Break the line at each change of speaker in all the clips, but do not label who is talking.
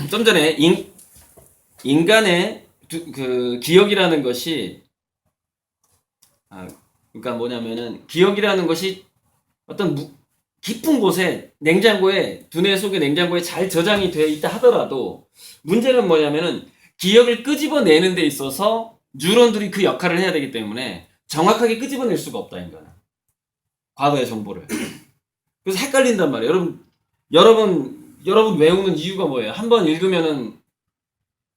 좀 전에 인간의 그 기억이라는 것이 그러니까 뭐냐면은 기억이라는 것이 어떤 깊은 곳에 냉장고에 두뇌 속의 냉장고에 잘 저장이 되어 있다 하더라도 문제는 뭐냐면은 기억을 끄집어내는 데 있어서 뉴런들이 그 역할을 해야 되기 때문에 정확하게 끄집어낼 수가 없다 인간은 과거의 정보를. 그래서 헷갈린단 말이에요. 여러분 외우는 이유가 뭐예요? 한 번 읽으면은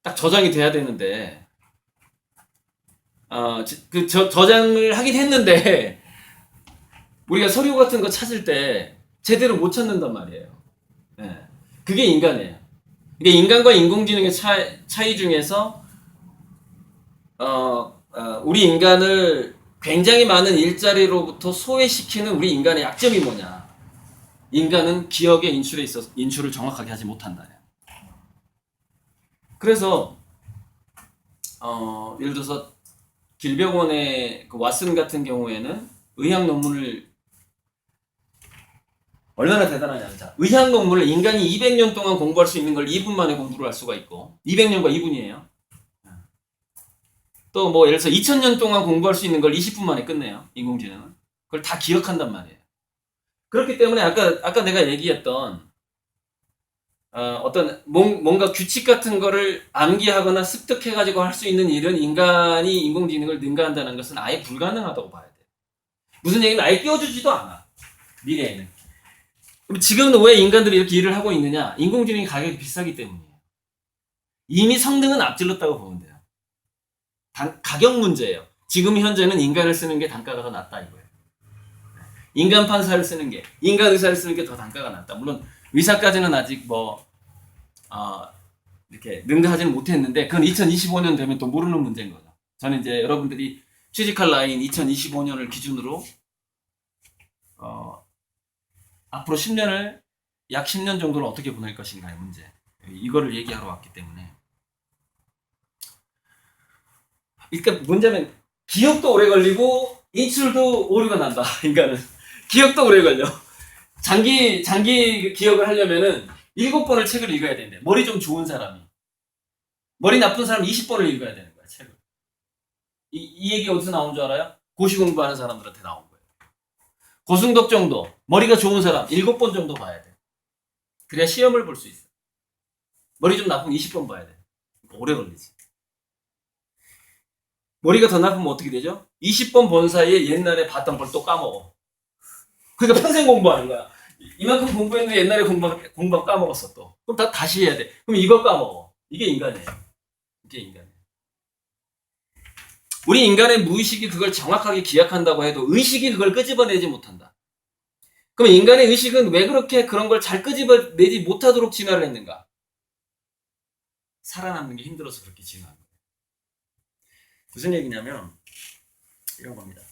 딱 저장이 돼야 되는데 저장을 하긴 했는데 우리가 서류 같은 거 찾을 때 제대로 못 찾는단 말이에요. 네. 그게 인간이에요. 이게 인간과 인공지능의 차이 중에서 우리 인간을 굉장히 많은 일자리로부터 소외시키는 우리 인간의 약점이 뭐냐? 인간은 기억의 인출에 있어서 인출을 정확하게 하지 못한다. 그래서 예를 들어서 길병원의 그 왓슨 같은 경우에는 의학 논문을 얼마나 대단하냐. 자, 의학 논문을 인간이 200년 동안 공부할 수 있는 걸 2분 만에 공부를 할 수가 있고 200년과 2분이에요. 또 뭐 예를 들어서 2000년 동안 공부할 수 있는 걸 20분 만에 끝내요. 인공지능은. 그걸 다 기억한단 말이에요. 그렇기 때문에 아까 내가 얘기했던 어떤 뭔가 규칙 같은 거를 암기하거나 습득해가지고 할 수 있는 일은 인간이 인공지능을 능가한다는 것은 아예 불가능하다고 봐야 돼요. 무슨 얘기는 아예 끼워주지도 않아. 미래에는. 그럼 지금은 왜 인간들이 이렇게 일을 하고 있느냐? 인공지능이 가격이 비싸기 때문이에요. 이미 성능은 앞질렀다고 보면 돼요. 가격 문제예요. 지금 현재는 인간을 쓰는 게 단가가 더 낮다 이거예요. 인간 판사를 쓰는 게, 인간 의사를 쓰는 게 더 단가가 낮다. 물론 의사까지는 아직 이렇게 능가하지는 못했는데 그건 2025년 되면 또 모르는 문제인 거죠. 저는 이제 여러분들이 취직할 나이인 2025년을 기준으로 앞으로 10년을 약 10년 정도를 어떻게 보낼 것인가의 문제. 이거를 얘기하러 왔기 때문에. 그러니까 문제는 기억도 오래 걸리고 인출도 오류가 난다. 인간은 기억도 오래 걸려. 장기 기억을 하려면은 7번을 책을 읽어야 되는데 머리 좀 좋은 사람이 머리 나쁜 사람 20번을 읽어야 되는 거야 책을. 이 얘기 어디서 나온 줄 알아요? 고시 공부하는 사람들한테 나온 거예요. 고승덕 정도 머리가 좋은 사람 7번 정도 봐야 돼. 그래야 시험을 볼 수 있어. 머리 좀 나쁘면 20번 봐야 돼. 오래 걸리지. 머리가 더 나쁘면 어떻게 되죠? 20번 본 사이에 옛날에 봤던 걸 또 까먹어. 그러니까 평생 공부하는 거야. 이만큼 공부했는데 옛날에 공부 까먹었어 또. 그럼 다시 해야 돼. 그럼 이거 까먹어. 이게 인간이에요. 이게 인간이에요. 우리 인간의 무의식이 그걸 정확하게 기억한다고 해도 의식이 그걸 끄집어내지 못한다. 그럼 인간의 의식은 왜 그렇게 그런 걸 잘 끄집어내지 못하도록 진화를 했는가? 살아남는 게 힘들어서 그렇게 진화한 거예요. 무슨 얘기냐면 이런 겁니다.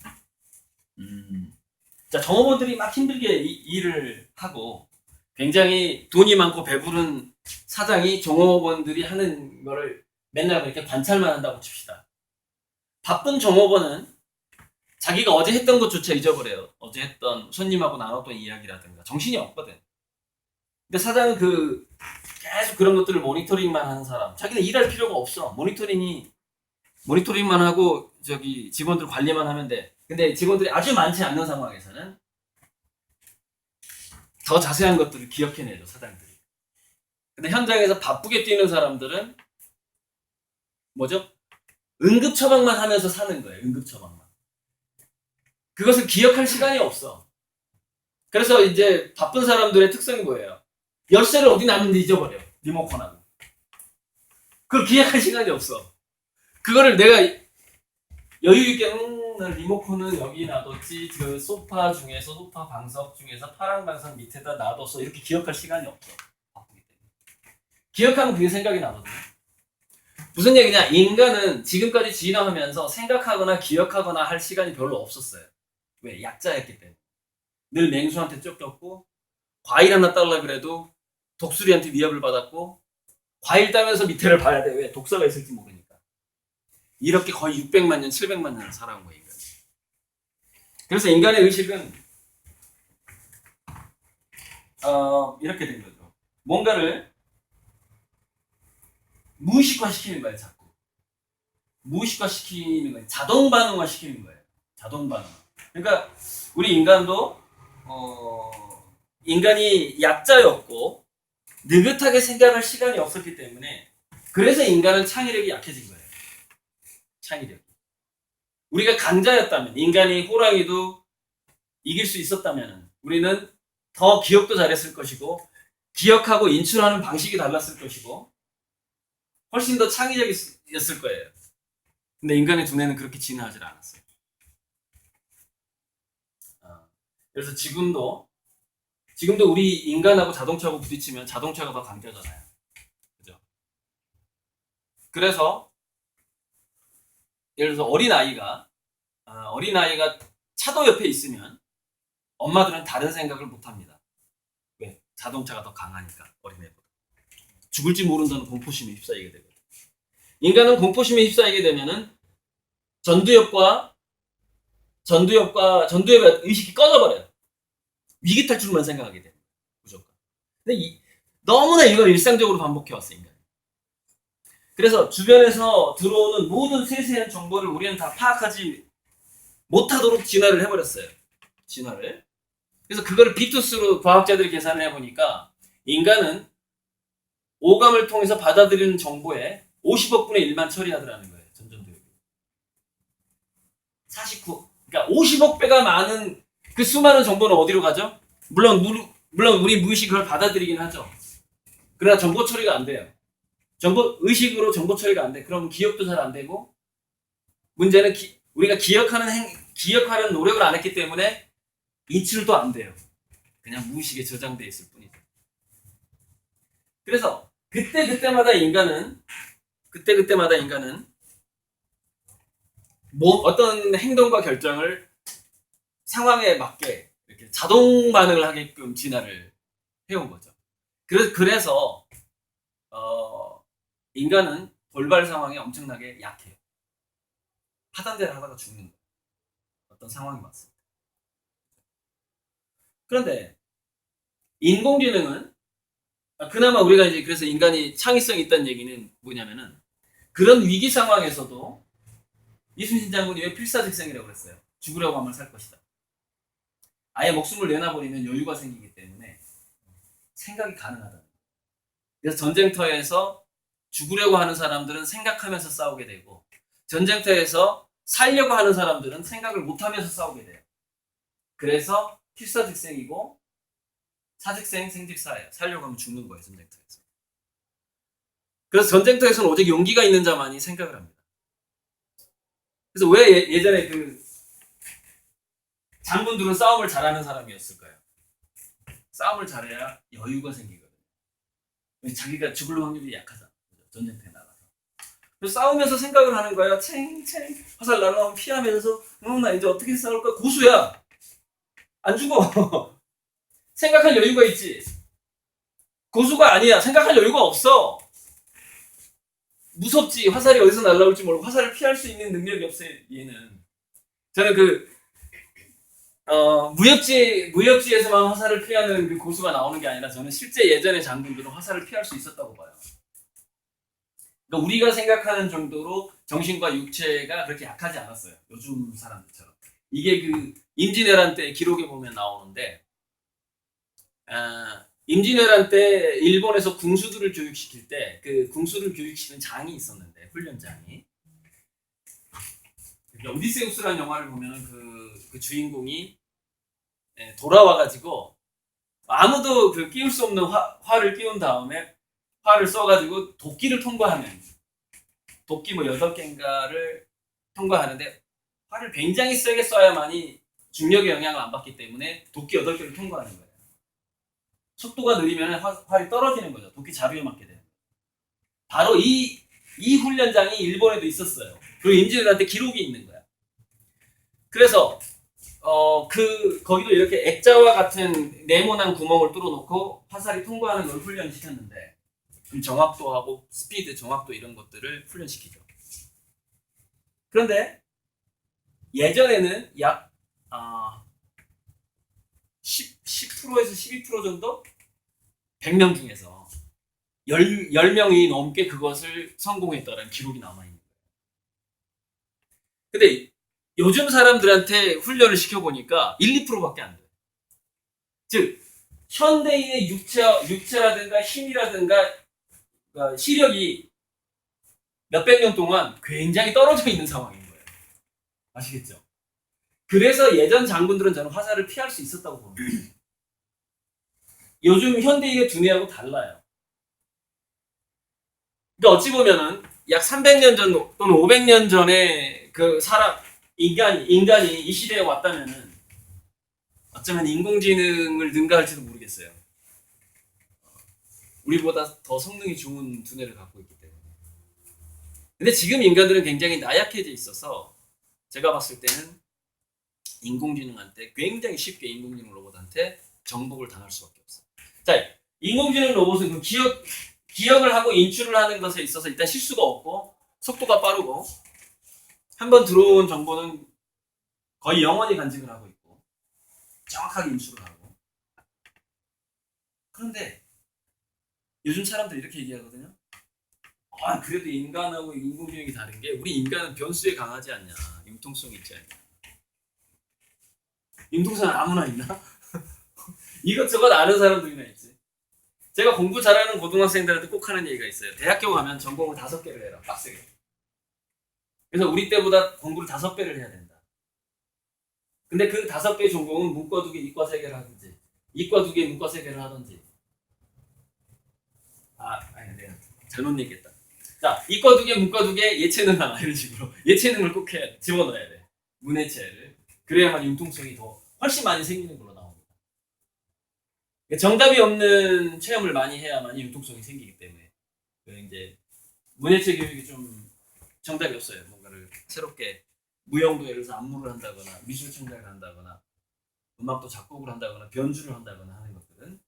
자, 종업원들이 막 힘들게 일을 하고 굉장히 돈이 많고 배부른 사장이 종업원들이 하는 거를 맨날 그렇게 관찰만 한다고 칩시다. 바쁜 종업원은 자기가 어제 했던 것조차 잊어버려요. 어제 했던 손님하고 나눴던 이야기라든가 정신이 없거든. 근데 사장은 계속 그런 것들을 모니터링만 하는 사람. 자기는 일할 필요가 없어. 모니터링만 하고 직원들 관리만 하면 돼. 근데 직원들이 아주 많지 않는 상황에서는 더 자세한 것들을 기억해내죠, 사장들이. 근데 현장에서 바쁘게 뛰는 사람들은 뭐죠? 응급처방만 하면서 사는 거예요, 응급처방만. 그것을 기억할 시간이 없어. 그래서 이제 바쁜 사람들의 특성이 뭐예요? 열쇠를 어디 놨는지 잊어버려, 리모컨하고. 그걸 기억할 시간이 없어. 그거를 내가 여유있게, 리모컨은 여기 놔뒀지, 소파 방석 중에서 파란 방석 밑에다 놔뒀어. 이렇게 기억할 시간이 없어. 바쁘기 때문에. 기억하면 그게 생각이 나거든요. 무슨 얘기냐? 인간은 지금까지 진화하면서 생각하거나 기억하거나 할 시간이 별로 없었어요. 왜? 약자였기 때문에. 늘 맹수한테 쫓겼고, 과일 하나 따려고 그래도 독수리한테 위협을 받았고, 과일 따면서 밑에를 봐야 돼. 왜? 독사가 있을지 모르니까. 이렇게 거의 600만 년, 700만 년을 살아온 거예요, 인간이. 그래서 인간의 의식은 이렇게 된 거죠. 뭔가를 무의식화 시키는 거예요, 자꾸. 무의식화 시키는 거예요. 자동 반응화 시키는 거예요. 자동 반응화. 그러니까 우리 인간도 인간이 약자였고 느긋하게 생각할 시간이 없었기 때문에 그래서 인간은 창의력이 약해진 거예요. 창의력. 우리가 강자였다면 인간이 호랑이도 이길 수 있었다면 우리는 더 기억도 잘했을 것이고 기억하고 인출하는 방식이 달랐을 것이고 훨씬 더 창의적이었을 거예요. 근데 인간의 두뇌는 그렇게 진화하지 않았어요. 그래서 지금도 우리 인간하고 자동차하고 부딪히면 자동차가 더 강자잖아요. 그죠? 그래서 예를 들어서 어린아이가 차도 옆에 있으면 엄마들은 다른 생각을 못 합니다. 왜? 자동차가 더 강하니까, 어린애보다. 죽을지 모른다는 공포심에 휩싸이게 되거든요. 인간은 공포심에 휩싸이게 되면은 전두엽의 의식이 꺼져버려요. 위기 탈출만 생각하게 돼요. 무조건. 근데 너무나 이걸 일상적으로 반복해왔어요, 인간. 그래서 주변에서 들어오는 모든 세세한 정보를 우리는 다 파악하지 못하도록 진화를 해버렸어요. 진화를. 그래서 그거를 비투스로 과학자들이 계산을 해보니까 인간은 오감을 통해서 받아들이는 정보의 50억분의 1만 처리하더라는 거예요. 전전도엽이. 49. 그러니까 50억 배가 많은 그 수많은 정보는 어디로 가죠? 물론 우리 무의식이 그걸 받아들이긴 하죠. 그러나 정보 처리가 안 돼요. 의식으로 정보 처리가 안 돼. 그럼 기억도 잘 안 되고 문제는 우리가 기억하는 노력을 안 했기 때문에 인출도 안 돼요. 그냥 무의식에 저장돼 있을 뿐이죠. 그래서 그때마다 인간은 어떤 행동과 결정을 상황에 맞게 이렇게 자동 반응을 하게끔 진화를 해온 거죠. 그래서 인간은 돌발 상황에 엄청나게 약해요. 하던 대로 하다가 죽는 거예요. 어떤 상황이 왔습니다. 그런데 인공지능은 그나마 우리가 이제 그래서 인간이 창의성이 있다는 얘기는 뭐냐면은 그런 위기 상황에서도 이순신 장군이 왜 필사직생이라고 그랬어요? 죽으려고 하면 살 것이다. 아예 목숨을 내놔버리면 여유가 생기기 때문에 생각이 가능하다. 그래서 전쟁터에서 죽으려고 하는 사람들은 생각하면서 싸우게 되고 전쟁터에서 살려고 하는 사람들은 생각을 못하면서 싸우게 돼요. 그래서 필사직생이고 사직생, 생직사예요. 살려고 하면 죽는 거예요. 전쟁터에서. 그래서 전쟁터에서는 오직 용기가 있는 자만이 생각을 합니다. 그래서 왜 예전에 그 장군들은 싸움을 잘하는 사람이었을까요? 싸움을 잘해야 여유가 생기거든요. 자기가 죽을 확률이 약하잖아. 전쟁터에 나가서. 그래서 싸우면서 생각을 하는 거야. 챙챙 화살 날라오면 피하면서 나 이제 어떻게 싸울 거야? 고수야. 안 죽어. 생각할 여유가 있지. 고수가 아니야. 생각할 여유가 없어. 무섭지. 화살이 어디서 날라올지 모르고 화살을 피할 수 있는 능력이 없어요. 얘는. 저는 무협지에서만 화살을 피하는 그 고수가 나오는 게 아니라 저는 실제 예전의 장군들은 화살을 피할 수 있었다고 봐요. 그러니까 우리가 생각하는 정도로 정신과 육체가 그렇게 약하지 않았어요. 요즘 사람들처럼. 이게 그 임진왜란 때 기록에 보면 나오는데 임진왜란 때 일본에서 궁수들을 교육시킬 때 그 궁수를 교육시키는 장이 있었는데 훈련장이 오디세우스라는 영화를 보면은 그 주인공이 돌아와가지고 아무도 그 끼울 수 없는 활을 끼운 다음에 활을 써가지고 도끼를 통과하면 도끼 뭐 8개인가를 통과하는데 활을 굉장히 세게 쏴야만이 중력의 영향을 안 받기 때문에 도끼 8개를 통과하는 거예요. 속도가 느리면 활이 떨어지는 거죠. 도끼 자루에 맞게 돼요. 바로 이 훈련장이 일본에도 있었어요. 그리고 임진왜란 때 기록이 있는 거야. 그래서 거기도 이렇게 액자와 같은 네모난 구멍을 뚫어놓고 화살이 통과하는 걸 훈련시켰는데 정확도하고 스피드, 정확도 이런 것들을 훈련시키죠. 그런데 예전에는 약 10%에서 12% 정도 100명 중에서 10명이 넘게 그것을 성공했다라는 기록이 남아있는 거예요. 근데 요즘 사람들한테 훈련을 시켜보니까 1, 2%밖에 안 돼요. 즉, 현대인의 육체라든가 힘이라든가 시력이 몇백 년 동안 굉장히 떨어져 있는 상황인 거예요. 아시겠죠? 그래서 예전 장군들은 저는 화살을 피할 수 있었다고 봅니다. 요즘 현대인의 두뇌하고 달라요. 그러니까 어찌 보면은 약 300년 전 또는 500년 전에 그 인간이 이 시대에 왔다면은 어쩌면 인공지능을 능가할지도 모르겠어요. 우리보다 더 성능이 좋은 두뇌를 갖고 있기 때문에. 근데 지금 인간들은 굉장히 나약해져 있어서 제가 봤을 때는 인공지능한테 굉장히 쉽게 인공지능 로봇한테 정복을 당할 수밖에 없어요. 자, 인공지능 로봇은 그 기억을 하고 인출을 하는 것에 있어서 일단 실수가 없고 속도가 빠르고 한번 들어온 정보는 거의 영원히 간직을 하고 있고 정확하게 인출을 하고. 그런데 요즘 사람들이 이렇게 얘기하거든요. 그래도 인간하고 인공지능이 다른 게 우리 인간은 변수에 강하지 않냐, 융통성이 있지 않냐. 융통성은 아무나 있나? 이것저것 아는 사람들이나 있지. 제가 공부 잘하는 고등학생들한테 꼭 하는 얘기가 있어요. 대학교 가면 전공을 5개를 해라, 빡세게. 그래서 우리 때보다 공부를 5배를 해야 된다. 근데 그 5배 전공은 문과 2개, 이과 3개를 하든지, 이과 2개, 문과 3개를 하든지. 아니, 내가 잘못 얘기했다. 자, 이과 2개, 문과 2개, 예체능 하나, 이런 식으로. 예체능을 꼭 해야 돼. 집어넣어야 돼. 문해체를. 그래야만 융통성이 더 훨씬 많이 생기는 걸로 나옵니다. 정답이 없는 체험을 많이 해야만 융통성이 생기기 때문에. 이제, 문해체 교육이 좀 정답이 없어요. 뭔가를 새롭게 무용도 예를 들어서 안무를 한다거나, 미술 창작을 한다거나, 음악도 작곡을 한다거나, 변주를 한다거나 하는 것들은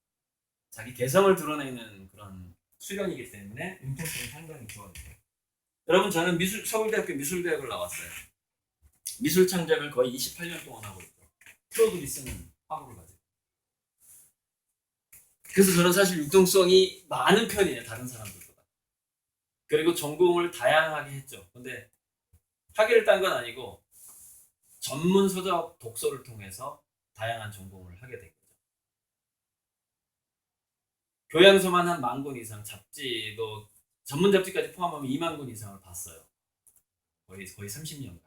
자기 개성을 드러내는 그런 수련이기 때문에 융통성이 상당히 좋아져요. 여러분, 저는 서울대학교 미술대학을 나왔어요. 미술 창작을 거의 28년 동안 하고 있고 프로들이 쓰는 학우를 가지고. 그래서 저는 사실 융통성이 많은 편이에요, 다른 사람들보다. 그리고 전공을 다양하게 했죠. 근데 학위를 딴 건 아니고 전문 서적 독서를 통해서 다양한 전공을 하게 된 거죠. 교양서만 한 10,000권 이상, 잡지도 전문 잡지까지 포함하면 20,000권 이상을 봤어요. 거의 30년간.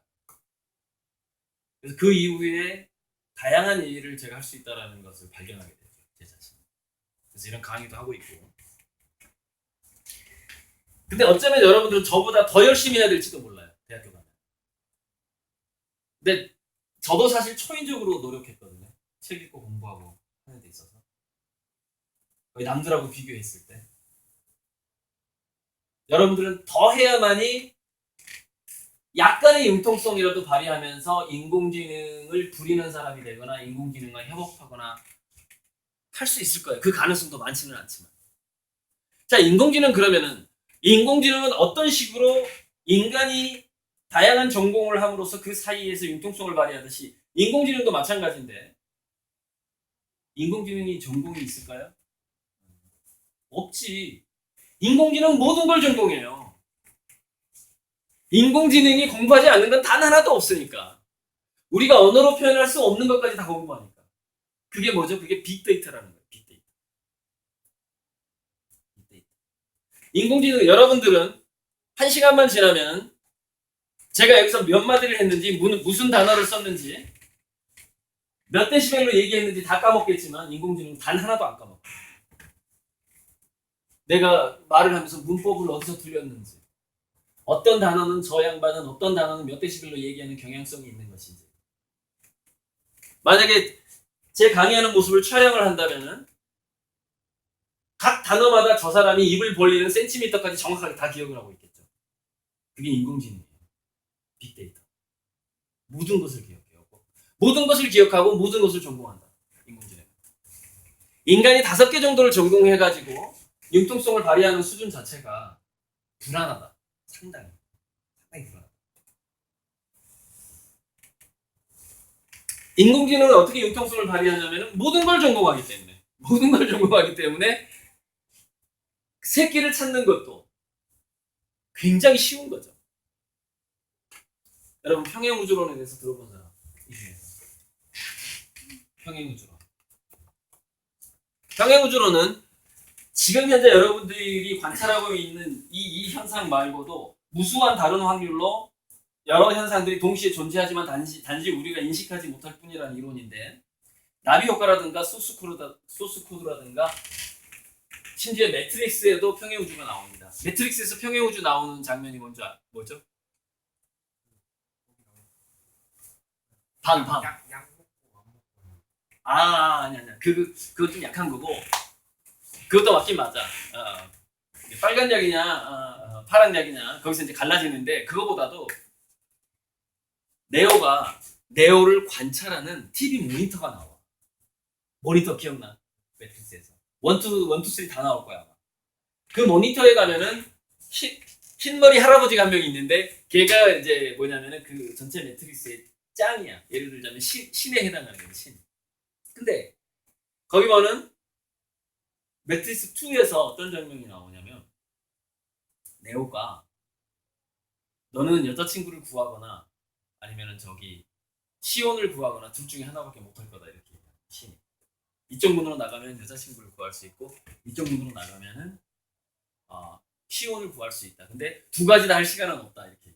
그래서 그 이후에 다양한 일을 제가 할 수 있다는 것을 발견하게 됐죠, 제 자신. 그래서 이런 강의도 하고 있고. 근데 어쩌면 여러분들은 저보다 더 열심히 해야 될지도 몰라요, 대학교 가면. 근데 저도 사실 초인적으로 노력했거든요. 책 읽고 공부하고 하는 데 있어서. 거의 남들하고 비교했을 때. 여러분들은 더 해야만이 약간의 융통성이라도 발휘하면서 인공지능을 부리는 사람이 되거나 인공지능과 협업하거나 할 수 있을 거예요. 그 가능성도 많지는 않지만. 자, 인공지능은 어떤 식으로 인간이 다양한 전공을 함으로써 그 사이에서 융통성을 발휘하듯이 인공지능도 마찬가지인데 인공지능이 전공이 있을까요? 없지. 인공지능 모든 걸 전공해요. 인공지능이 공부하지 않는 건 단 하나도 없으니까. 우리가 언어로 표현할 수 없는 것까지 다 공부하니까. 그게 뭐죠? 그게 빅데이터라는 거예요. 빅데이터. 인공지능, 여러분들은 1시간만 지나면 제가 여기서 몇 마디를 했는지, 무슨 단어를 썼는지, 몇 데시벨로 얘기했는지 다 까먹겠지만 인공지능은 단 하나도 안 까먹어요. 내가 말을 하면서 문법을 어디서 들렸는지, 어떤 단어는 저 양반은 어떤 단어는 몇 데시벨로 얘기하는 경향성이 있는 것인지. 만약에 제 강의하는 모습을 촬영을 한다면은 각 단어마다 저 사람이 입을 벌리는 센티미터까지 정확하게 다 기억을 하고 있겠죠. 그게 인공지능이에요. 빅데이터. 모든 것을 기억해요. 모든 것을 기억하고 모든 것을 전공한다. 인공지능. 인간이 5개 정도를 전공해가지고 융통성을 발휘하는 수준 자체가 불안하다. 상당히 불안하다. 인공지능은 어떻게 융통성을 발휘하냐면 모든 걸 전공하기 때문에 새끼를 찾는 것도 굉장히 쉬운 거죠. 여러분 평행우주론에 대해서 들어본 사람 이 중에서. 평행우주론. 평행우주론은 지금 현재 여러분들이 관찰하고 있는 이 현상 말고도 무수한 다른 확률로 여러 현상들이 동시에 존재하지만 단지 우리가 인식하지 못할 뿐이라는 이론인데, 나비 효과라든가 소스코드라든가 심지어 매트릭스에도 평행우주가 나옵니다. 매트릭스에서 평행우주 나오는 장면이 뭐죠? 방. 아니야. 그거 좀 약한 거고, 그것도 맞긴 맞아. 빨간 약이냐, 파란 약이냐, 거기서 이제 갈라지는데, 그거보다도 네오를 관찰하는 TV 모니터가 나와. 모니터 기억나? 매트릭스에서. 1, 2, 3 다 나올 거야. 그 모니터에 가면은 흰머리 할아버지가 한 명 있는데, 걔가 이제 뭐냐면은 그 전체 매트릭스의 짱이야. 예를 들자면 신에 해당하는 거야, 신. 근데 거기 보면 매트릭스 2에서 어떤 장면이 나오냐면, 네오가 너는 여자친구를 구하거나 아니면은 시온을 구하거나 둘 중에 하나밖에 못할 거다, 이렇게 신이. 이쪽 문으로 나가면 여자친구를 구할 수 있고, 이쪽 문으로 나가면은 시온을 구할 수 있다. 근데 두 가지 다 할 시간은 없다, 이렇게.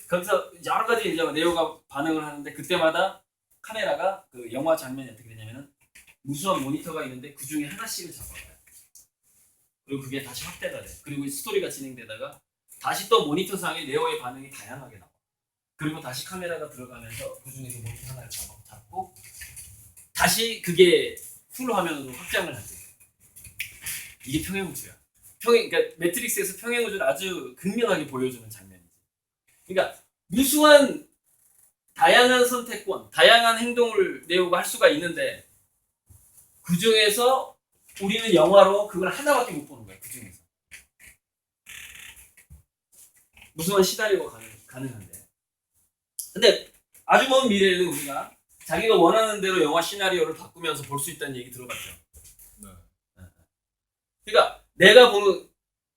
거기서 여러 가지 이제 네오가 반응을 하는데, 그때마다 카메라가 그 영화 장면이 어떻게 되냐면은 무수한 모니터가 있는데 그 중에 하나씩을 잡아가요. 그리고 그게 다시 확대가 돼. 그리고 스토리가 진행되다가 다시 또 모니터 상에 네오의 반응이 다양하게 나와. 그리고 다시 카메라가 들어가면서 그 중에서 모니터 하나를 잡고 다시 그게 풀 화면으로 확장을 하지. 이게 평행우주야. 그러니까 매트릭스에서 평행우주를 아주 극명하게 보여주는 장면이지. 그러니까 무수한 다양한 선택권, 다양한 행동을 네오가 할 수가 있는데, 그 중에서 우리는 영화로 그걸 하나밖에 못 보는 거야. 그 중에서 무수한 시나리오가 가능한데, 근데 아주 먼 미래에는 우리가 자기가 원하는 대로 영화 시나리오를 바꾸면서 볼 수 있다는 얘기 들어봤죠. 네. 그러니까 내가 보는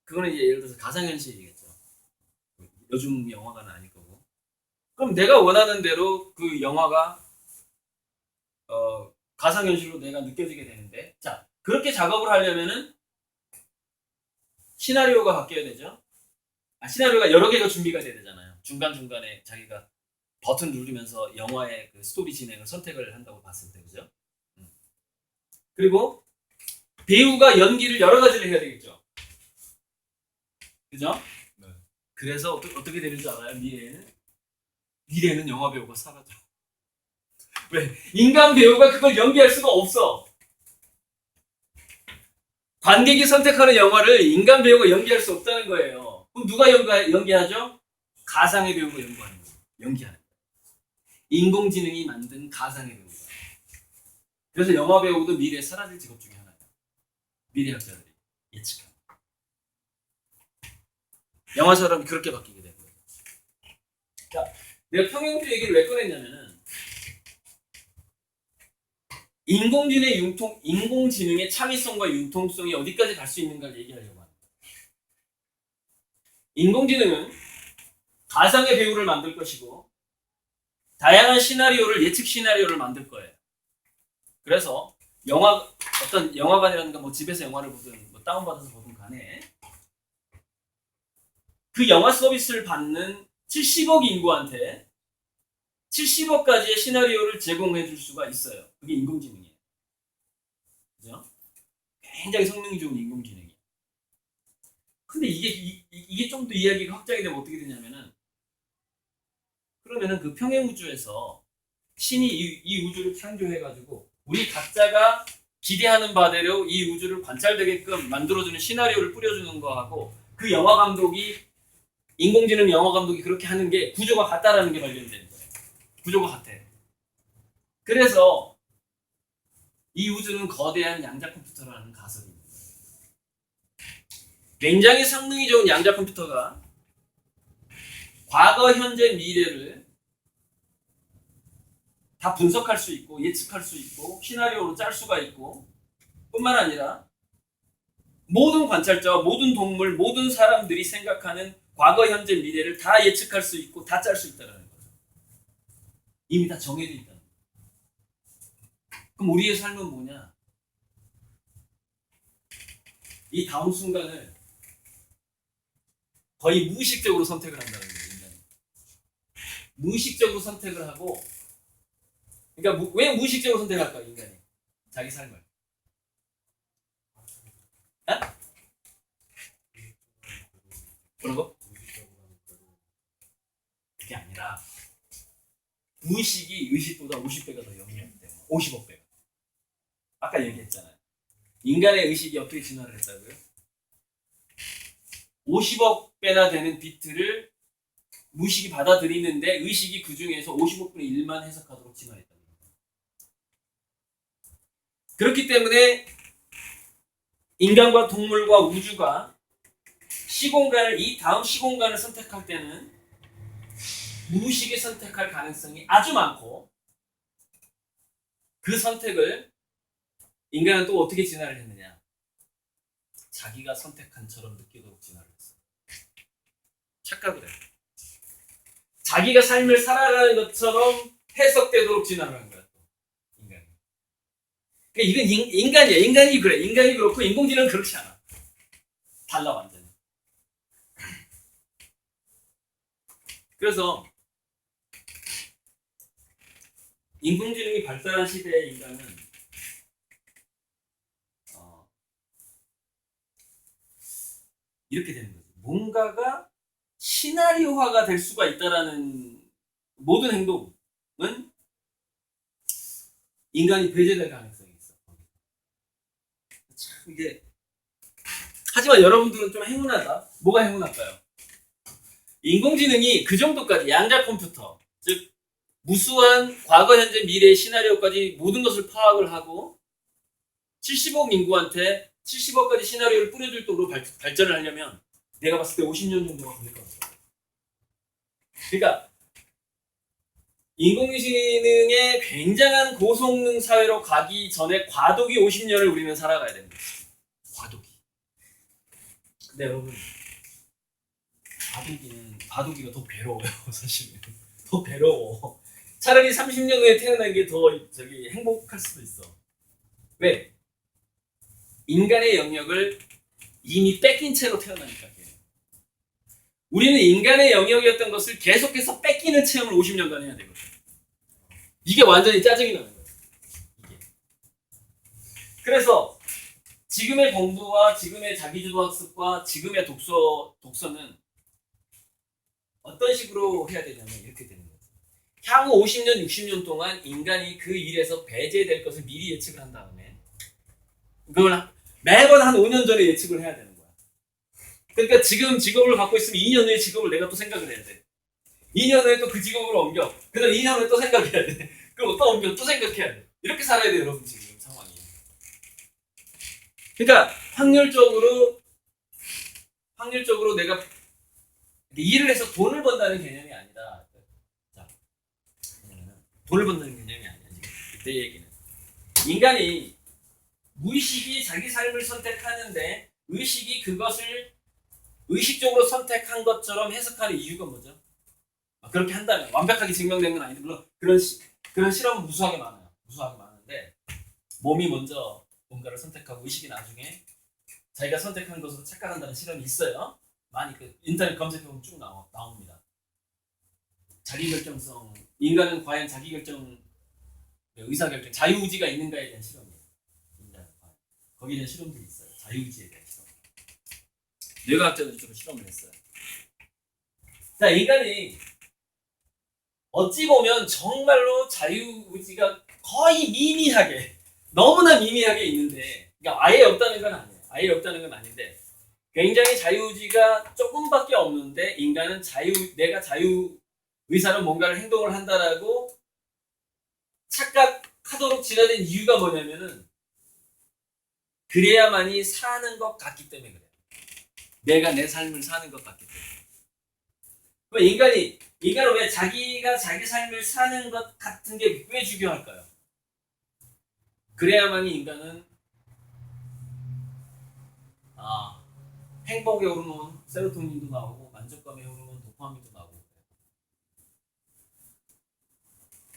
그거는 이제 예를 들어서 가상현실이겠죠. 요즘 영화관은 아닐 거고. 그럼 내가 원하는 대로 그 영화가 가상현실로 내가 느껴지게 되는데, 자, 그렇게 작업을 하려면은 시나리오가 바뀌어야 되죠. 시나리오가 여러 개가 준비가 돼야 되잖아요. 중간중간에 자기가 버튼 누르면서 영화의 그 스토리 진행을 선택을 한다고 봤을 때, 그죠? 그리고 배우가 연기를 여러 가지를 해야 되겠죠. 그죠? 네. 그래서 어떻게 되는 줄 알아요? 미래에는 영화 배우가 사라져. 왜? 인간 배우가 그걸 연기할 수가 없어. 관객이 선택하는 영화를 인간 배우가 연기할 수 없다는 거예요. 그럼 누가 연기하죠? 가상의 배우가 연기하는 거예요. 인공지능이 만든 가상의 배우가. 그래서 영화 배우도 미래에 사라질 직업 중에 하나예요. 미래학자들이 예측하는. 영화처럼 그렇게 바뀌게 되고요. 자, 내가 평행우주 얘기를 왜 꺼냈냐면은, 인공지능의 창의성과 융통성이 어디까지 갈 수 있는가를 얘기하려고 합니다. 인공지능은 가상의 배우를 만들 것이고, 다양한 예측 시나리오를 만들 거예요. 그래서 어떤 영화관이라든가 뭐 집에서 영화를 보든 뭐 다운받아서 보든 간에 그 영화 서비스를 받는 70억 인구한테 70억 가지의 시나리오를 제공해 줄 수가 있어요. 그게 인공지능이에요. 그죠? 굉장히 성능이 좋은 인공지능이에요. 근데 이게 좀 더 이야기가 확장이 되면 어떻게 되냐면은, 그러면은 그 평행우주에서 신이 이 우주를 창조해가지고 우리 각자가 기대하는 바대로 이 우주를 관찰되게끔 만들어주는 시나리오를 뿌려주는 거하고, 그 인공지능 영화 감독이 그렇게 하는 게 구조가 같다라는 게 발견되는 거예요. 구조가 같아. 그래서 이 우주는 거대한 양자 컴퓨터라는 가설이 있는 거예요. 굉장히 성능이 좋은 양자 컴퓨터가 과거, 현재, 미래를 다 분석할 수 있고, 예측할 수 있고, 시나리오로 짤 수가 있고, 뿐만 아니라 모든 관찰자와 모든 동물, 모든 사람들이 생각하는 과거, 현재, 미래를 다 예측할 수 있고 다 짤 수 있다는 거죠. 이미 다 정해져 있다는 거죠. 그럼 우리의 삶은 뭐냐? 이 다음 순간을 거의 무의식적으로 선택을 한다는 거예요. 인간이. 무의식적으로 선택을 하고, 그러니까 왜 무의식적으로 선택할까 인간이? 자기 삶을. 어? 뭐라고? 그게 아니라 무의식이 의식보다 50배가 더 영리하기 때문에 50억 배가. 아까 얘기했잖아요. 인간의 의식이 어떻게 진화를 했다고요? 50억 배나 되는 비트를 무의식이 받아들이는데 의식이 그 중에서 50억 분의 1만 해석하도록 진화했다는 거예요. 그렇기 때문에 인간과 동물과 우주가 시공간을, 이 다음 시공간을 선택할 때는 무의식이 선택할 가능성이 아주 많고, 그 선택을 인간은 또 어떻게 진화를 했느냐? 자기가 선택한처럼 느끼도록 진화를 했어요. 착각을 해요. 자기가 삶을 살아가는 것처럼 해석되도록 진화를 한 거야. 또 인간이. 그러니까 이건 인간이야. 인간이 그래. 인간이 그렇고 인공지능은 그렇지 않아. 달라 완전히. 그래서 인공지능이 발달한 시대의 인간은 이렇게 되는 거죠. 뭔가가 시나리오화가 될 수가 있다라는 모든 행동은 인간이 배제될 가능성이 있어. 참 이게, 하지만 여러분들은 좀 행운하다. 뭐가 행운할까요? 인공지능이 그 정도까지 양자 컴퓨터, 즉 무수한 과거, 현재, 미래의 시나리오까지 모든 것을 파악을 하고 70억 인구한테 70억까지 시나리오를 뿌려줄 정도로 발전을 하려면 내가 봤을 때 50년 정도가 걸릴 것 같아요. 그러니까 인공지능의 굉장한 고성능 사회로 가기 전에 과도기 50년을 우리는 살아가야 됩니다. 과도기. 근데 여러분, 과도기가 더 괴로워요. 사실은 더 괴로워. 차라리 30년 후에 태어난 게 더 행복할 수도 있어. 왜? 인간의 영역을 이미 뺏긴 채로 태어나니까. 우리는 인간의 영역이었던 것을 계속해서 뺏기는 체험을 50년간 해야 되거든. 이게 완전히 짜증이 나는 거예요. 이게. 그래서 지금의 공부와 지금의 자기주도 학습과 지금의 독서는 어떤 식으로 해야 되냐면 이렇게 되는 거죠. 향후 50년, 60년 동안 인간이 그 일에서 배제될 것을 미리 예측을 한 다음에 그걸 매번 한 5년 전에 예측을 해야 되는 거야. 그러니까 지금 직업을 갖고 있으면 2년 후에 직업을 내가 또 생각을 해야 돼. 2년 후에 또 그 직업으로 옮겨. 그 다음 2년 후에 또 생각해야 돼. 그럼 또 옮겨, 또 생각해야 돼. 이렇게 살아야 돼요, 여러분, 지금 상황이. 그러니까 확률적으로 내가 일을 해서 돈을 번다는 개념이 아니다. 자, 돈을 번다는 개념이 아니야, 지금. 내 얘기는. 인간이 무의식이 자기 삶을 선택하는데 의식이 그것을 의식적으로 선택한 것처럼 해석하는 이유가 뭐죠? 그렇게 한다면 완벽하게 증명된 건 아닌데 물론 그런 실험은 무수하게 많은데 몸이 먼저 뭔가를 선택하고 의식이 나중에 자기가 선택한 것으로 착각한다는 실험이 있어요. 많이 인터넷 검색해보면 쭉 나옵니다. 자기결정성, 인간은 과연 자기결정, 의사결정, 자유의지가 있는가에 대한 실험이에요. 거기에 대한 실험들이 있어요. 자유의지에 대한 실험. 뇌과학자들이 좀 실험을 했어요. 자, 인간이 어찌 보면 정말로 자유의지가 거의 미미하게, 너무나 미미하게 있는데, 그러니까 아예 없다는 건 아니에요. 아예 없다는 건 아닌데, 굉장히 자유의지가 조금밖에 없는데, 인간은 내가 자유의사로 뭔가를 행동을 한다라고 착각하도록 진화된 이유가 뭐냐면은, 그래야만이 사는 것 같기 때문에 그래요. 내가 내 삶을 사는 것 같기 때문에. 인간은 왜 자기가 자기 삶을 사는 것 같은 게 왜 중요할까요? 그래야만이 인간은 행복의 호르몬 세로토닌도 나오고 만족감의 호르몬 도파민도 나오고.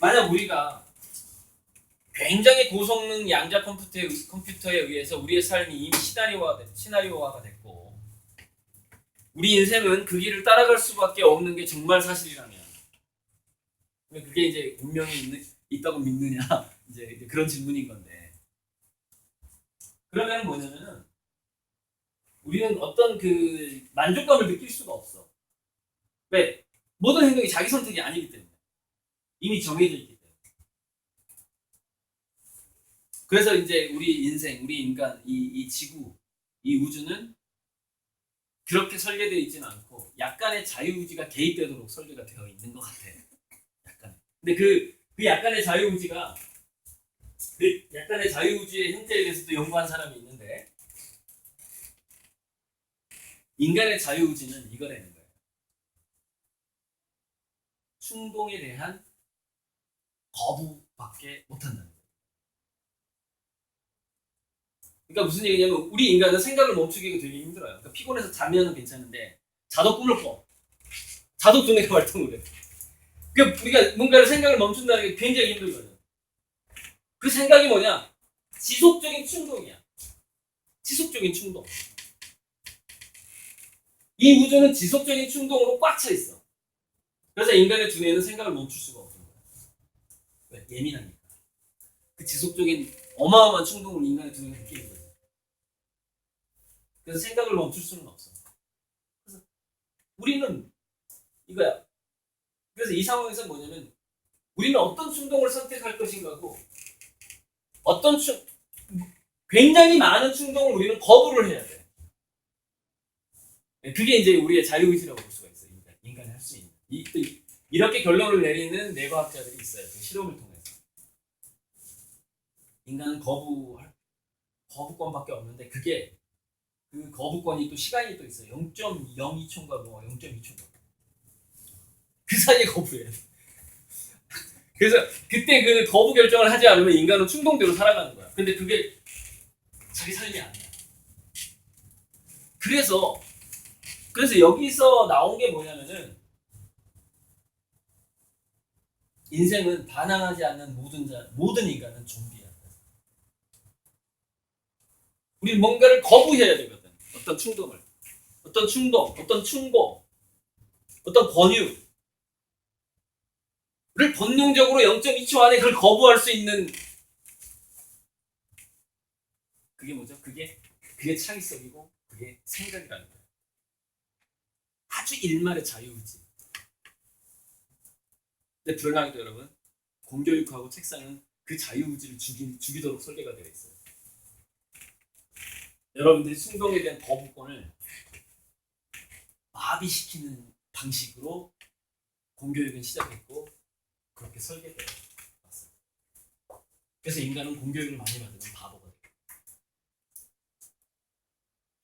만약 우리가 굉장히 고성능 양자 컴퓨터에 의해서 우리의 삶이 이미 시나리오화가 됐고 우리 인생은 그 길을 따라갈 수밖에 없는 게 정말 사실이라면 그게 이제 운명이 있다고 믿느냐 이제 그런 질문인 건데 그러면 뭐냐면은 우리는 어떤 그 만족감을 느낄 수가 없어. 왜? 모든 행동이 자기 선택이 아니기 때문에 이미 정해져 있기 때문에. 그래서 이제 우리 인생, 우리 인간, 이 지구, 이 우주는 그렇게 설계되어 있지는 않고 약간의 자유의지가 개입되도록 설계가 되어 있는 것 같아. 약간. 근데 그 약간의 자유의지가 약간의 자유의지의 형태에 대해서도 연구한 사람이 있는데 인간의 자유의지는 이거라는 거예요. 충동에 대한 거부밖에 못한다는 거예요. 그러니까 무슨 얘기냐면 우리 인간은 생각을 멈추기가 되게 힘들어요. 그러니까 피곤해서 자면은 괜찮은데 자도 꿈을 꿔. 자도 두뇌가 활동을 해. 그러니까 우리가 뭔가를 생각을 멈춘다는 게 굉장히 힘들거든요. 그 생각이 뭐냐? 지속적인 충동이야. 지속적인 충동. 이 우주는 지속적인 충동으로 꽉 차 있어. 그래서 인간의 두뇌는 생각을 멈출 수가 없는 거야. 왜? 예민하니까. 그 지속적인 어마어마한 충동을 인간의 두뇌가 느끼는 거야. 그래서 생각을 멈출 수는 없어. 그래서 우리는 이거야. 그래서 이 상황에서 뭐냐면 우리는 어떤 충동을 선택할 것인가고 굉장히 많은 충동을 우리는 거부를 해야 돼. 그게 이제 우리의 자유의지라고 볼 수가 있어요. 인간이 할 수 있는. 이렇게 결론을 내리는 뇌과학자들이 있어요. 그 실험을 통해서. 인간은 거부권밖에 없는데 그게 그 거부권이 또 시간이 또 있어요. 0.02초인가 뭐 0.2초인가. 그 사이에 거부해요. 그래서 그때 그 거부 결정을 하지 않으면 인간은 충동대로 살아가는 거야. 근데 그게 자기 삶이 아니야. 그래서 여기서 나온 게 뭐냐면은 인생은 반항하지 않는 모든 인간은 좀비야. 우리 뭔가를 거부해야 되거든. 어떤 충동을. 어떤 충동, 어떤 충고, 어떤 권유를 본능적으로 0.2초 안에 그걸 거부할 수 있는 그게 뭐죠? 그게 창의성이고 그게 생각이라는 거예요. 아주 일말의 자유의지. 근데 불행하게도 여러분 공교육하고 책상은 그 자유의지를 죽이도록 설계가 되어 있어요. 여러분들이 충동에 대한 거부권을 마비시키는 방식으로 공교육은 시작했고 그렇게 설계되어 왔어요. 그래서 인간은 공교육을 많이 받으면 바보가 돼요.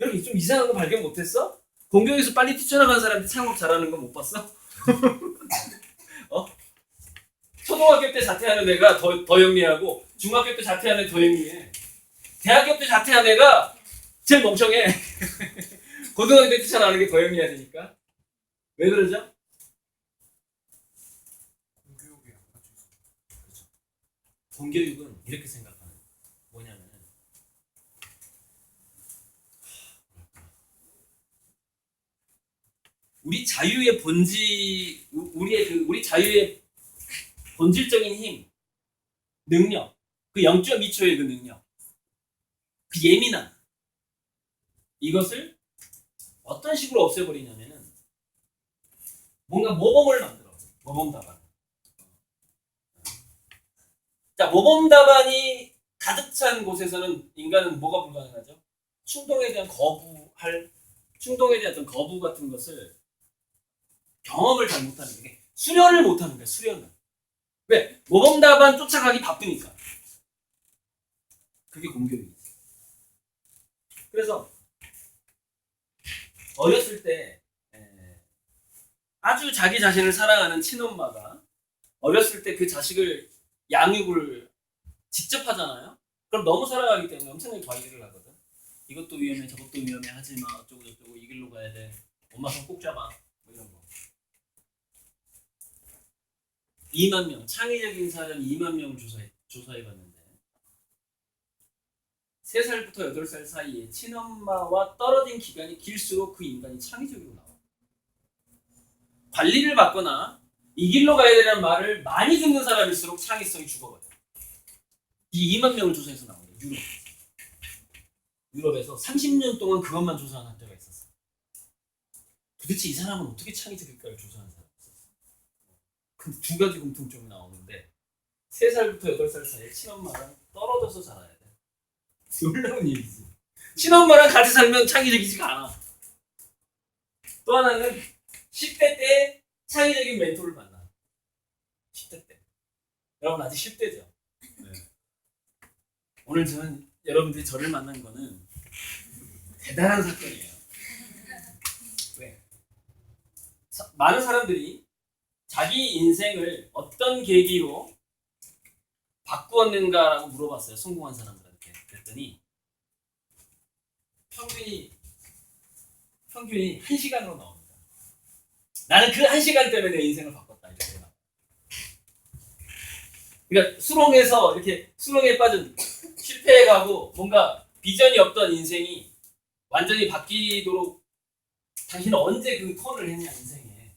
여러분 좀 이상한 거 발견 못했어? 공교육에서 빨리 뛰쳐나간 사람들이 창업 잘하는 거 못 봤어? 초등학교 때 자퇴하는 애가 더 영리하고 중학교 때 자퇴하는 애가 더 영리해. 대학교 때 자퇴한 애가 제일 멍청해. 고등학교 때 뛰쳐나가는 게 더 영리해야 되니까. 왜 그러죠?
공교육에 안 맞춰 있어.
그렇죠. 공교육은 이렇게 생각하는 거예요. 뭐냐면은 우리 자유의 우리 자유의 본질적인 힘, 능력, 그 0.2초의 그 능력, 그 예민함, 이것을 어떤 식으로 없애버리냐면은 뭔가 모범을 만들어. 모범 답안. 자, 모범 답안이 가득 찬 곳에서는 인간은 뭐가 불가능하죠? 충동에 대한 거부 같은 것을 경험을 잘 못하는 게 수련을 못하는 거야. 수련을. 왜? 모범 답안 쫓아가기 바쁘니까. 그게 공교육이에요. 그래서 어렸을 때 아주 자기 자신을 사랑하는 친엄마가 어렸을 때 그 자식을 양육을 직접 하잖아요. 그럼 너무 사랑하기 때문에 엄청나게 관리를 하거든. 이것도 위험해 저것도 위험해 하지마 어쩌고 저쩌고 이 길로 가야 돼 엄마 손 꼭 잡아 뭐 이런 거 2만 명 창의적인 사람 2만 명을 조사해봤는데 3살부터 8살 사이에 친엄마와 떨어진 기간이 길수록 그 인간이 창의적으로 나와 관리를 받거나 이 길로 가야 되는 말을 많이 듣는 사람일수록 창의성이 죽어버려 이 2만 명을 조사해서 나온 거야 유럽에서 30년 동안 그것만 조사한 학자가 있었어. 도대체 이 사람은 어떻게 창의적일까를 조사한 사람이 있었어. 근데 2가지 공통점이 나오는데 3살부터 8살 사이에 친엄마랑 떨어져서 자라야 돼. 놀라운 일이지. 친엄마랑 같이 살면 창의적이지가 않아. 또 하나는 10대 때 창의적인 멘토를 만나. 10대 때. 여러분 아직 10대죠? 네. 오늘 저는 여러분들이 저를 만난 거는 대단한 사건이에요. 왜? 많은 사람들이 자기 인생을 어떤 계기로 바꾸었는가라고 물어봤어요. 성공한 사람들한테. 그랬더니 평균이 1시간으로 나옵니다. 나는 그 1시간 때문에 내 인생을 바꿨다. 이렇게 말. 그러니까 수렁에서 이렇게 수렁에 빠진 실패해가고 뭔가 비전이 없던 인생이 완전히 바뀌도록 당신은 언제 그 턴을 했냐 인생에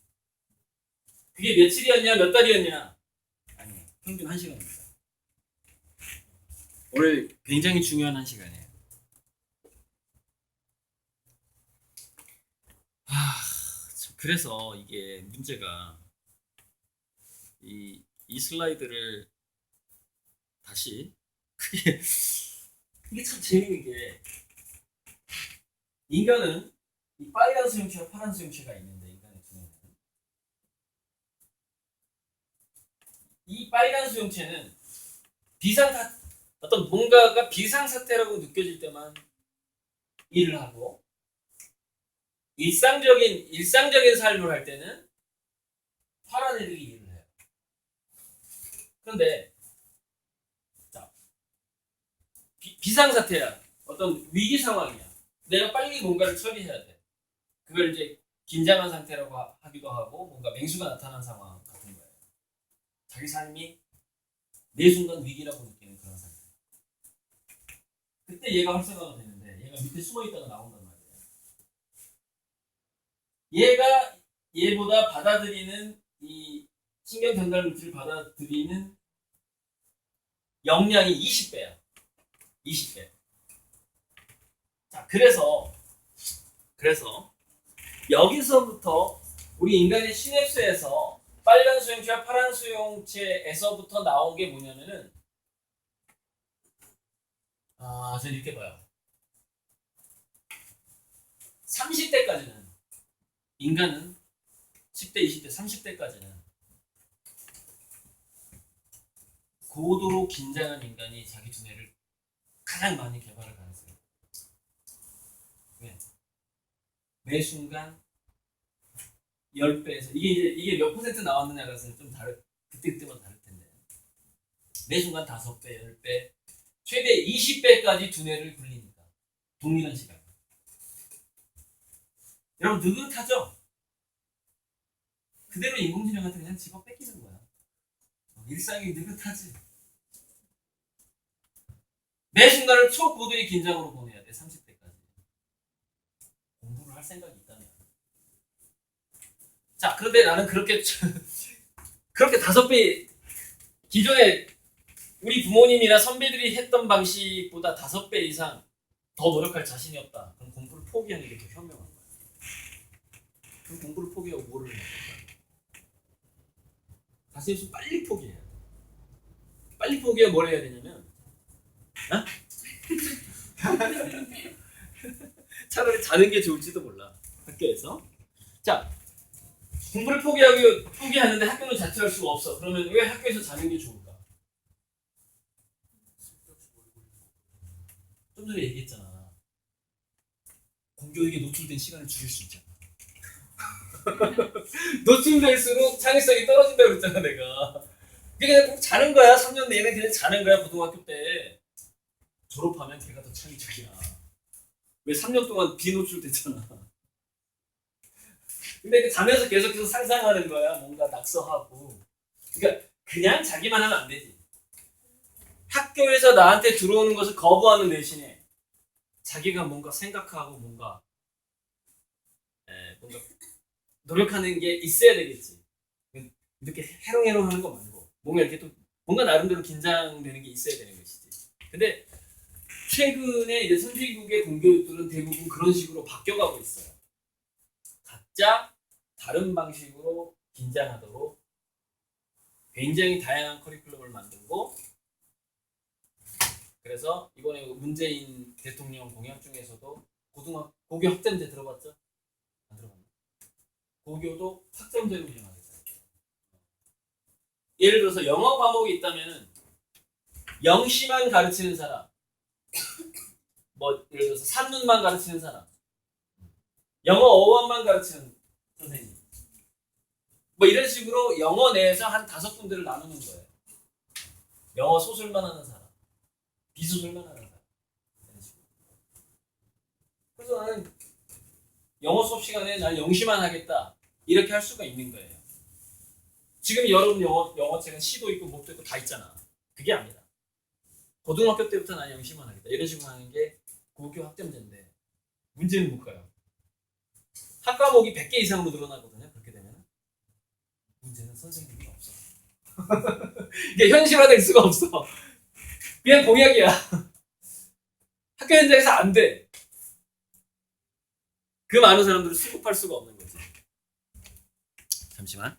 그게 며칠이었냐 몇 달이었냐 아니에요. 평균 1시간입니다. 오늘 굉장히 중요한 1시간이에요. 그래서 이게 문제가 이 슬라이드를 다시 이게 참 재미있는 게 인간은 이 빨간 수용체와 파란 수용체가 있는데 인간의 두뇌는 이 빨간 수용체는 어떤 뭔가가 비상사태라고 느껴질 때만 일을 하고 일상적인 삶을 할 때는 파란 애들이 일을 해요. 그런데 비상사태야. 어떤 위기 상황이야. 내가 빨리 뭔가를 처리해야 돼. 그걸 이제 긴장한 상태라고 하기도 하고 뭔가 맹수가 나타난 상황 같은 거예요. 자기 삶이 매 순간 위기라고 느끼는 그런 상태. 그때 얘가 활성화가 되는데 얘가 밑에 숨어있다가 나온단 말이에요. 얘가 얘보다 받아들이는 이 신경 전달 물질을 받아들이는 역량이 20배야. 20배. 자, 그래서 여기서부터 우리 인간의 시냅스에서 빨간 수용체와 파란 수용체에서부터 나온 게 뭐냐면은 저는 이렇게 봐요. 30대까지는 인간은 10대, 20대, 30대까지는 고도로 긴장한 인간이 자기 두뇌를 가장 많이 개발할 가능성이 있어요. 왜? 매 순간 10배에서 이게 몇 퍼센트 나왔느냐가 좀 그때마다 다를 텐데 매 순간 5배, 10배, 최대 20배까지 두뇌를 굴리니까 동일한 시간. 여러분 느긋하죠? 그대로 인공지능한테 그냥 집어 뺏기는 거야. 일상이 느긋하지. 매 순간을 초고도의 긴장으로 보내야 돼. 30대까지. 공부를 할 생각이 있다면. 자, 그런데 나는 그렇게 5배 기존에 우리 부모님이나 선배들이 했던 방식보다 5배 이상 더 노력할 자신이 없다. 그럼 공부를 포기하는 게 더 현명한 거야. 그럼 공부를 포기하고 뭐를 해야 될까? 자신이 좀 빨리 포기해야 돼. 빨리 포기하고 뭘 해야 되냐면 차라리 자는 게 좋을지도 몰라. 학교에서. 자, 공부를 포기하는데 학교는 자퇴할 수가 없어. 그러면 왜 학교에서 자는 게 좋을까? 좀 전에 얘기했잖아. 공교육에 노출된 시간을 줄일 수 있잖아. 노출될수록 창의성이 떨어진다고 그랬잖아 내가. 그냥 꼭 자는 거야. 3년 내내 그냥 자는 거야. 고등학교 때. 졸업하면 걔가 더 창의적이야. 왜 3년 동안 비노출됐잖아. 근데 자면서 계속해서 상상하는 거야. 뭔가 낙서하고. 그러니까 그냥 자기만 하면 안 되지. 학교에서 나한테 들어오는 것을 거부하는 대신에 자기가 뭔가 생각하고 뭔가 노력하는 게 있어야 되겠지. 이렇게 해롱해롱 하는 거 말고 뭔가 이렇게 또 뭔가 나름대로 긴장되는 게 있어야 되는 것이지. 근데 최근에 이제 선진국의 공교육들은 대부분 그런 식으로 바뀌어가고 있어요. 각자 다른 방식으로 긴장하도록 굉장히 다양한 커리큘럼을 만들고, 그래서 이번에 문재인 대통령 공약 중에서도 고교 학점제 들어봤죠? 안 들어봤나? 고교도 학점제로 운영하겠다. 예를 들어서 영어 과목이 있다면은 영시만 가르치는 사람, 뭐 예를 들어서 산문만 가르치는 사람, 영어 어원만 가르치는 선생님, 뭐 이런 식으로 영어 내에서 한 5군데를 나누는 거예요. 영어 소설만 하는 사람, 비소설만 하는 사람, 이런 식으로. 그래서 나는 영어 수업 시간에 난 영시만 하겠다 이렇게 할 수가 있는 거예요. 지금 여러분 영어책은 시도 있고 목도 있고 다 있잖아. 그게 아니다. 고등학교 때부터 난 영시만 하겠다 이런 식으로 하는 게 고교 학점제인데, 문제는 뭘까요? 학과목이 100개 이상으로 늘어나거든요. 그렇게 되면 문제는 선생님이 없어. 이게 현실화될 수가 없어. 그냥 공약이야. 학교 현장에서 안 돼. 그 많은 사람들을 수급할 수가 없는 거지. 잠시만.